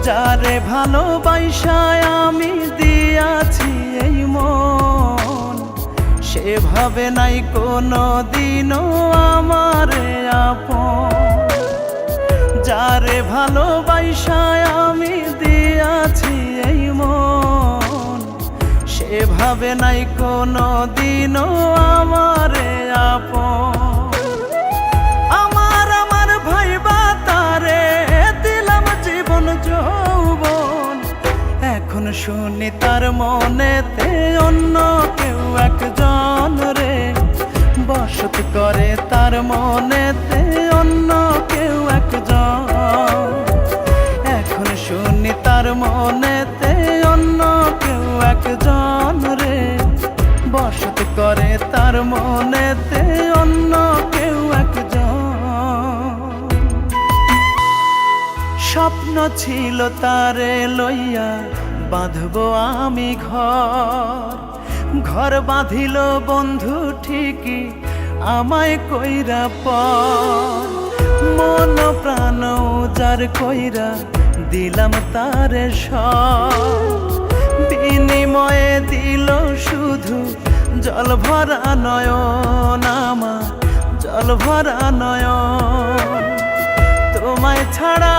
যারে ভালোবাসায় আমি দিয়াছি এই মন, সেভাবে নাই কোনো দিনও আমারে আপন। যারে ভালোবাসায় আমি দিয়াছি এই মন, সেভাবে নাই কোনো দিনও আমারে আপন। আমার ভাইবা তারে দিলাম জীবন যৌবন, এখন শুনি তার মনেতে অন্য কেউ একজন রে বসত করে, তার মনেতে অন্য কেউ একজন। এখন শুনি তার মনেতে অন্য কেউ একজন রে বসত করে, তার মনেতে অন্য কেউ একজন। স্বপ্ন ছিল তারে লইয়া বাঁধব আমি ঘর, ঘর বাঁধিল বন্ধু ঠিকই আমায় কইরা পর। মন প্রাণ উজার কইরা দিলাম তারে সব, বিনিময়ে দিল শুধু জল ভরা নয়ন আমার, জল ভরা নয়ন। তোমায় ছাড়া